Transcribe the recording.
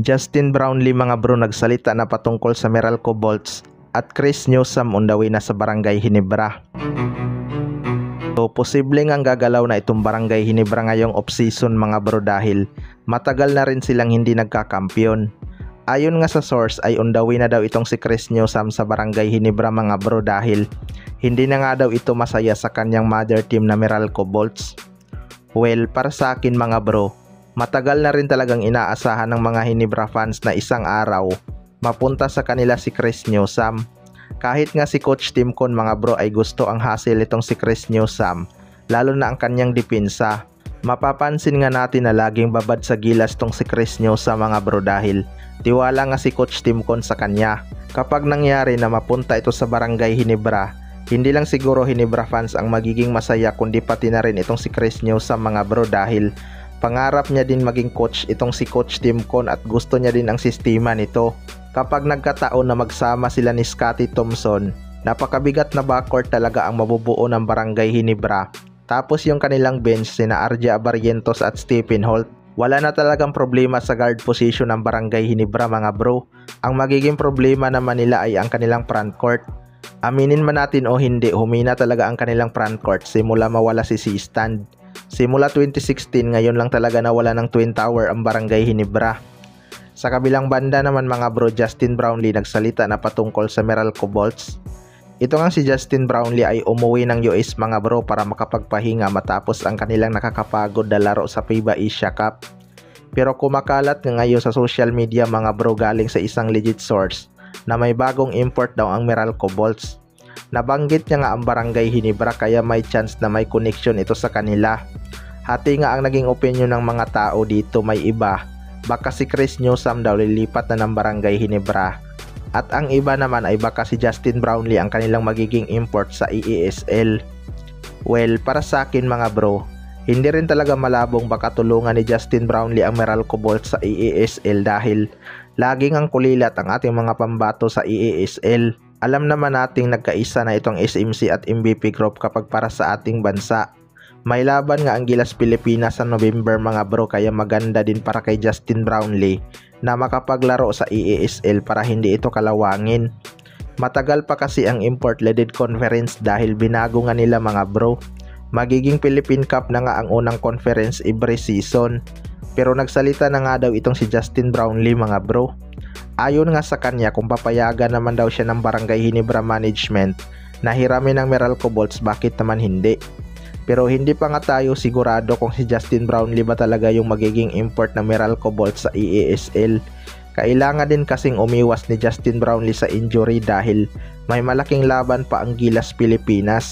Justin Brownlee mga bro nagsalita na patungkol sa Meralco Bolts at Chris Newsome on the way na sa Barangay Ginebra. So posible nga gagalaw na itong Barangay Ginebra ngayong off-season mga bro dahil matagal na rin silang hindi nagkakampiyon. Ayon nga sa source ay on the way na daw itong si Chris Newsome sa Barangay Ginebra mga bro dahil hindi na nga daw ito masaya sa kanyang mother team na Meralco Bolts. Well, para sa akin mga bro, matagal na rin talagang inaasahan ng mga Ginebra fans na isang araw mapunta sa kanila si Chris Newsome. Kahit nga si Coach Tim Con mga bro ay gusto ang hassle itong si Chris Newsome, lalo na ang kanyang depensa. Mapapansin nga natin na laging babad sa gilas tong si Chris Newsome mga bro dahil tiwala nga si Coach Tim Con sa kanya. Kapag nangyari na mapunta ito sa Barangay Ginebra, hindi lang siguro Ginebra fans ang magiging masaya kundi pati na rin itong si Chris Newsome mga bro dahil pangarap niya din maging coach itong si Coach Tim Con at gusto niya din ang sistema nito. Kapag nagkataon na magsama sila ni Scotty Thompson, napakabigat na backcourt talaga ang mabubuo ng Barangay Ginebra. Tapos yung kanilang bench sina RJ Abarientos at Stephen Holt, wala na talagang problema sa guard position ng Barangay Ginebra mga bro. Ang magiging problema naman nila ay ang kanilang frontcourt. Aminin man natin o hindi, humina talaga ang kanilang frontcourt simula mawala si C-Stand. Simula 2016 ngayon lang talaga nawala ng Twin Tower ang Barangay Ginebra. Sa kabilang banda naman mga bro, Justin Brownlee nagsalita na patungkol sa Meralco Bolts. Ito nga si Justin Brownlee ay umuwi ng US mga bro para makapagpahinga matapos ang kanilang nakakapagod na laro sa FIBA Asia Cup. Pero kumakalat nga ngayon sa social media mga bro galing sa isang legit source na may bagong import daw ang Meralco Bolts. Nabanggit niya nga ang Barangay Ginebra kaya may chance na may connection ito sa kanila. Hati nga ang naging opinion ng mga tao dito, may iba. Baka si Chris Newsome daw lilipat na ng Barangay Ginebra. At ang iba naman ay baka si Justin Brownlee ang kanilang magiging import sa EASL. Well, para sa akin mga bro, hindi rin talaga malabong baka tulungan ni Justin Brownlee ang Meralco Bolts sa EASL dahil laging ang kulilat ang ating mga pambato sa EASL. Alam naman nating nagkaisa na itong SMC at MVP group kapag para sa ating bansa. May laban nga ang Gilas Pilipinas sa November mga bro kaya maganda din para kay Justin Brownlee na makapaglaro sa EASL para hindi ito kalawangin. Matagal pa kasi ang import-led conference dahil binago nga nila mga bro. Magiging Philippine Cup na nga ang unang conference every season. Pero nagsalita na nga daw itong si Justin Brownlee mga bro. Ayon nga sa kanya kung papayagan naman daw siya ng Barangay Ginebra management na hiramin ng Meralco Bolts, bakit naman hindi? Pero hindi pa nga tayo sigurado kung si Justin Brownlee ba talaga yung magiging import ng Meralco Bolts sa EASL. Kailangan din kasing umiwas ni Justin Brownlee sa injury dahil may malaking laban pa ang Gilas Pilipinas.